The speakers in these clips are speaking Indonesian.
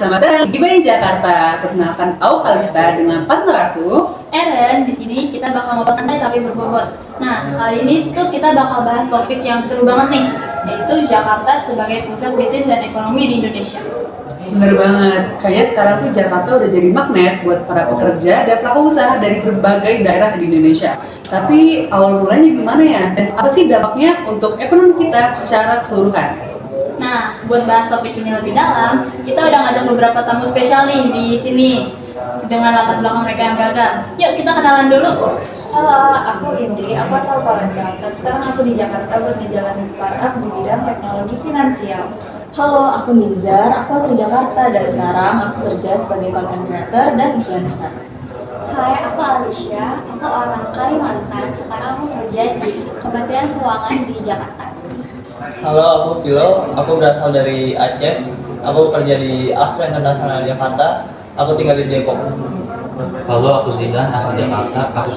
selamat datang di Gibain Jakarta. Perkenalkan, aku Kalista dengan partner aku. Eren. Di sini kita bakal ngobrol santai tapi berbobot. Nah, kali ini tuh kita bakal bahas topik yang seru banget nih, yaitu Jakarta sebagai pusat bisnis dan ekonomi di Indonesia. Bener banget, kayaknya sekarang tuh Jakarta udah jadi magnet buat para pekerja dan pelaku usaha dari berbagai daerah di Indonesia. Tapi awal mulanya gimana ya? Dan apa sih dampaknya untuk ekonomi kita secara keseluruhan? Nah, buat bahas topik ini lebih dalam, kita udah ngajak beberapa tamu spesial nih di sini dengan latar belakang mereka yang beragam. Yuk kita kenalan dulu. Halo, aku Indri, aku asal Palembang, tapi sekarang aku di Jakarta buat ngejalanin startup di bidang teknologi finansial. Halo, aku Nizar, aku asli Jakarta dan sekarang aku kerja sebagai content creator dan influencer. Hai, aku Alicia, aku orang Kalimantan, sekarang aku kerja di Kementerian Keuangan di Jakarta. Halo, aku Pilo, aku berasal dari Aceh. Aku kerja di Astra Internasional Jakarta. Aku tinggal di Depok. Halo, aku Zidan, asal Jakarta. Aku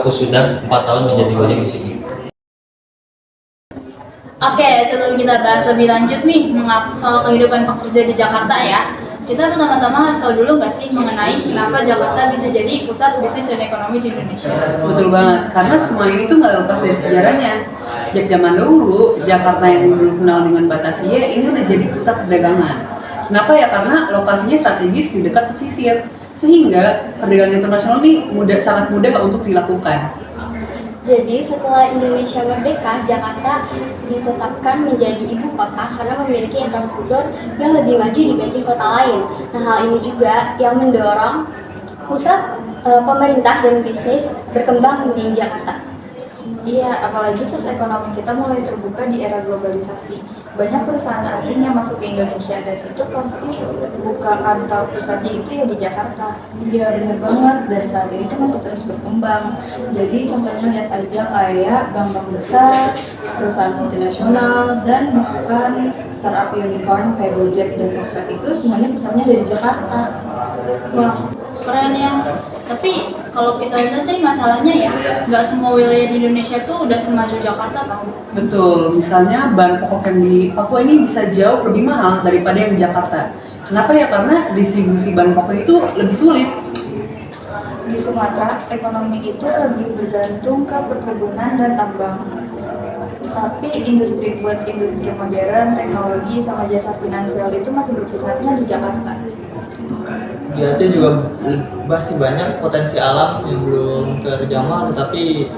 sudah 4 tahun menjadi Gojek di sini. Oke, sebelum kita bahas lebih lanjut nih soal kehidupan pekerja di Jakarta ya, kita pertama-tama harus tahu dulu nggak sih mengenai kenapa Jakarta bisa jadi pusat bisnis dan ekonomi di Indonesia. Betul banget, karena semua ini tuh nggak lepas dari sejarahnya. Sejak zaman dulu, Jakarta yang dulu kenal dengan Batavia ini udah jadi pusat perdagangan. Kenapa ya? Karena lokasinya strategis di dekat pesisir, sehingga perdagangan internasional ini sangat mudah untuk dilakukan. Jadi setelah Indonesia merdeka, Jakarta ditetapkan menjadi ibu kota karena memiliki infrastruktur yang lebih maju dibanding kota lain. Nah, hal ini juga yang mendorong pusat pemerintah dan bisnis berkembang di Jakarta. Iya, apalagi pas ekonomi kita mulai terbuka di era globalisasi. Banyak perusahaan asing yang masuk ke Indonesia dan itu pasti buka kantor pusatnya itu ya di Jakarta. Iya, benar banget. Dari saat ini itu masih terus berkembang. Jadi contohnya lihat aja kayak bank-bank besar, perusahaan multinasional, dan bahkan startup unicorn kayak Gojek dan Tokped itu semuanya pusatnya dari Jakarta. Wah, keren ya. Tapi kalau kita lihat tadi masalahnya ya, nggak semua wilayah di Indonesia tuh udah semaju Jakarta tau. Betul, misalnya bahan pokok yang di Papua ini bisa jauh lebih mahal daripada yang di Jakarta. Kenapa ya? Karena distribusi bahan pokok itu lebih sulit. Di Sumatera, ekonomi itu lebih bergantung ke perkebunan dan tambang. Tapi industri modern, teknologi, sama jasa finansial itu masih berpusatnya di Jakarta. Di Aceh juga masih banyak potensi alam yang belum terjamah, tetapi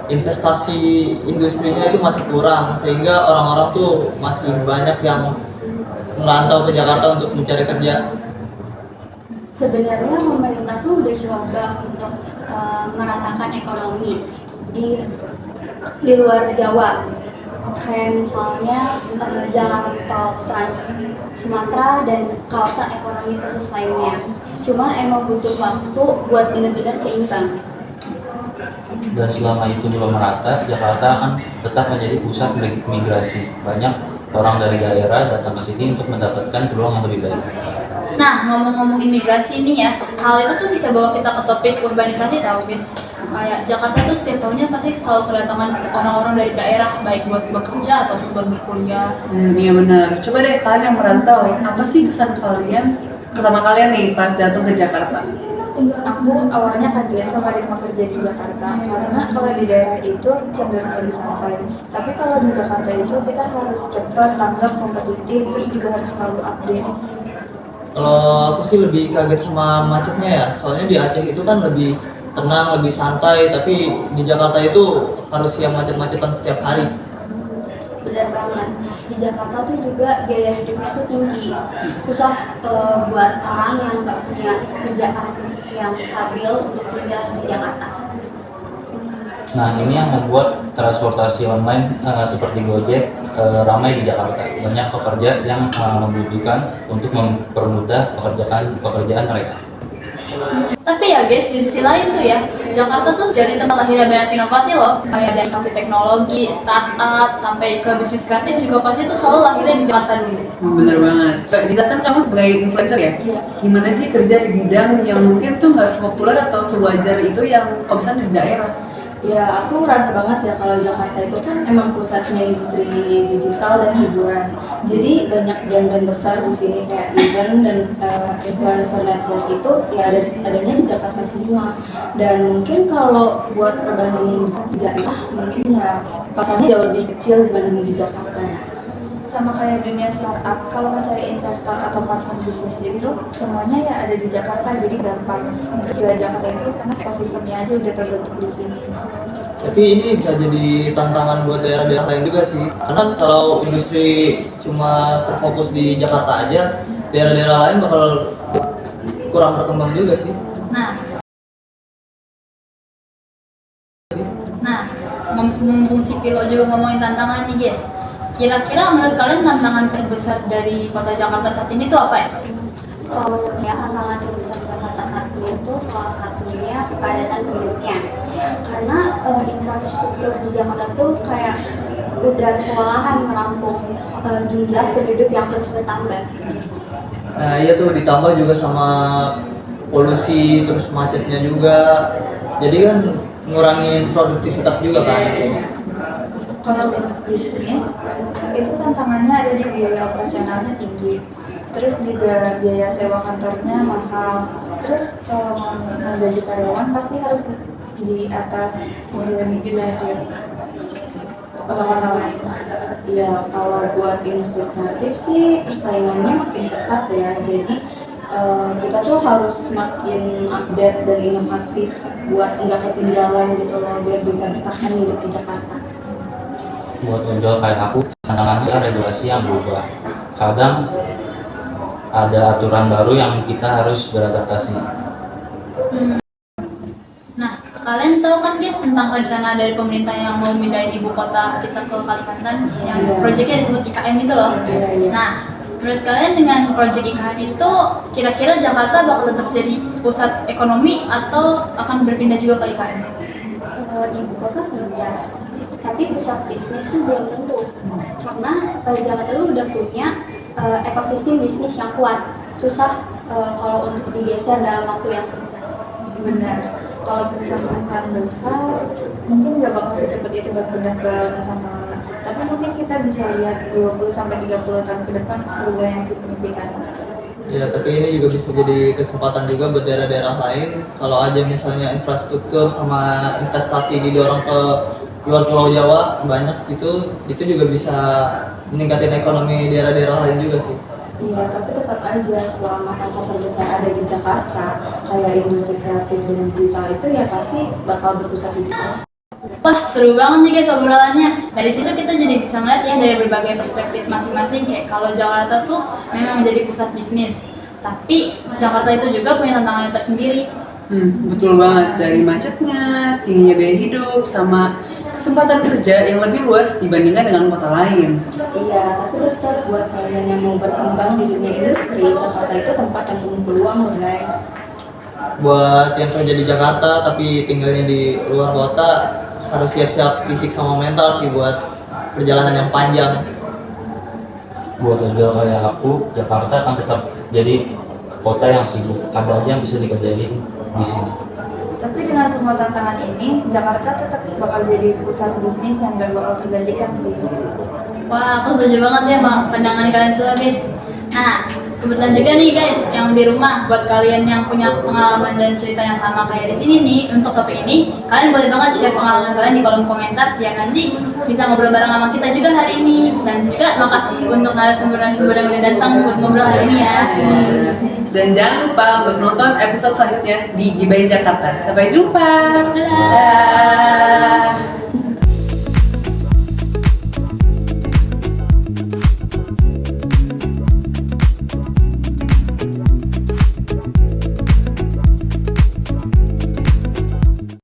investasi industrinya itu masih kurang, sehingga orang-orang tuh masih banyak yang merantau ke Jakarta untuk mencari kerja. Sebenarnya pemerintah tuh udah coba untuk meratakan ekonomi di luar Jawa, kayak misalnya jalan tol Trans Sumatera dan kawasan ekonomi khusus lainnya. Cuman emang butuh waktu buat benar-benar seimbang. Dan selama itu belum merata, Jakarta akan tetap menjadi pusat migrasi. Banyak orang dari daerah datang ke sini untuk mendapatkan peluang yang lebih baik. Nah, ngomong-ngomong imigrasi nih ya, hal itu tuh bisa bawa kita ke topik urbanisasi tau guys. Kayak Jakarta tuh setiap tahunnya pasti selalu kedatangan orang-orang dari daerah, baik buat bekerja ataupun buat berkuliah. Iya benar. Coba deh kalian yang merantau, apa sih kesan pertama kalian nih pas datang ke Jakarta? Aku awalnya kaget sama ritme kerja di Jakarta, karena kalau di daerah itu cenderung lebih santai. Tapi kalau di Jakarta itu kita harus cepat, tanggap, kompetitif, terus juga harus selalu update. Kalau aku sih lebih kaget sama macetnya ya, soalnya di Aceh itu kan lebih tenang, lebih santai, tapi di Jakarta itu harus yang macet-macetan setiap hari. Benar banget. Di Jakarta tuh juga biaya hidupnya tuh tinggi. Susah buat orang yang nggak punya kerjaan yang stabil untuk tinggal di Jakarta. Nah, ini yang membuat transportasi online seperti Gojek ramai di Jakarta. Banyak pekerja yang membutuhkan untuk mempermudah pekerjaan mereka. Tapi ya guys, di sisi lain tuh ya, Jakarta tuh jadi tempat lahirnya banyak inovasi loh. Kayak dari inovasi teknologi, startup, sampai ke bisnis kreatif juga pasti tuh selalu lahirnya di Jakarta dulu. Bener banget. Kak Dita kan kamu sebagai influencer ya? Iya. Gimana sih kerja di bidang yang mungkin tuh nggak sepopuler atau sewajar itu yang kalau misalnya di daerah? Ya, aku ngerasa banget ya kalau Jakarta itu kan emang pusatnya industri digital dan hiburan. Jadi banyak brand-brand besar di sini kayak event dan influencer network itu ya adanya di Jakarta semua. Dan mungkin kalau buat perbandingan daerah mungkin ya pasarnya jauh lebih kecil dibanding di Jakarta ya. Sama kayak dunia startup, kalau mau cari investor atau partner bisnis itu semuanya ya ada di Jakarta, jadi gampang. Terus juga Jakarta itu karena ekosistemnya aja udah terbentuk di sini. Tapi ini bisa jadi tantangan buat daerah-daerah lain juga sih. Karena kalau industri cuma terfokus di Jakarta aja, daerah-daerah lain bakal kurang berkembang juga sih. Nah, mumpung si Pilo juga ngomongin tantangan nih guys. Kira-kira menurut kalian tantangan terbesar dari kota Jakarta saat ini tuh apa ya? Kalau menurut saya tantangan terbesar Jakarta saat ini itu salah satunya kepadatan penduduknya. Karena infrastruktur di Jakarta tuh kayak udah kewalahan menampung jumlah penduduk yang terus bertambah. Nah iya tuh ditambah juga sama polusi, terus macetnya juga. Jadi kan ngurangin produktivitas juga kan. Kalau untuk bisnis, itu tantangannya ada di biaya operasionalnya tinggi. Terus juga biaya sewa kantornya mahal. Terus kalau mau gaji karyawan pasti harus di atas modal United. Ya kalau buat industri kreatif sih persaingannya makin ketat ya. Jadi kita tuh harus makin update dan inovatif buat nggak ketinggalan gitu loh biar bisa bertahan hidup di Jakarta. Buat ojol kayak aku, tantangannya regulasi yang berubah. Kadang ada aturan baru yang kita harus beradaptasi. Nah, kalian tahu kan guys tentang rencana dari pemerintah yang mau pindahin ibu kota kita ke Kalimantan, yang proyeknya disebut IKN itu loh. Nah, menurut kalian dengan proyek IKN itu, kira-kira Jakarta bakal tetap jadi pusat ekonomi atau akan berpindah juga ke IKN? Ibu kota pindah, tapi pusat bisnis itu belum tentu. Karena Jakarta itu udah punya ekosistem bisnis yang kuat. Susah kalau untuk digeser dalam waktu yang singkat. Benar. Kalau perusahaan besar, mungkin nggak bakal secepat itu buat pindah ke Nusantara. Tapi mungkin kita bisa lihat 20-30 tahun ke depan perubahan yang signifikan. Ya tapi ini juga bisa jadi kesempatan juga buat daerah-daerah lain. Kalau aja misalnya infrastruktur sama investasi didorong ke luar Pulau Jawa banyak itu juga bisa meningkatin ekonomi daerah-daerah lain juga sih. Iya, tapi tetap aja selama pasar terbesar ada di Jakarta, kayak industri kreatif dan digital itu ya pasti bakal berpusat di situ. Wah, seru banget nih guys obrolannya. Dari situ kita jadi bisa ngeliat ya dari berbagai perspektif masing-masing. Kayak kalau Jakarta tuh memang menjadi pusat bisnis, tapi Jakarta itu juga punya tantangannya tersendiri. Betul banget, dari macetnya, tingginya biaya hidup, sama kesempatan kerja yang lebih luas dibandingkan dengan kota lain. Iya, tapi tetap buat kalian yang mau berkembang di dunia industri, Jakarta itu tempat yang penuh peluang loh guys. Buat yang kerja di Jakarta tapi tinggalnya di luar kota harus siap-siap fisik sama mental sih buat perjalanan yang panjang. Buat ojol kayak aku, Jakarta akan tetap jadi kota yang sibuk. Ada aja yang bisa dikerjain di sini. Tapi dengan semua tantangan ini, Jakarta tetap bakal jadi pusat bisnis yang gak bakal tergantikan sih. Wah, aku setuju banget ya sama pandangan kalian semua guys. Nah, kebetulan juga nih guys yang di rumah, buat kalian yang punya pengalaman dan cerita yang sama kayak di sini nih untuk topik ini, kalian boleh banget share pengalaman kalian di kolom komentar biar nanti bisa ngobrol bareng sama kita juga hari ini. Dan juga makasih untuk narasumber-narasumber yang udah datang buat ngobrol hari ini ya. Dan jangan lupa untuk nonton episode selanjutnya di Gibain Jakarta. Sampai jumpa. Dadah.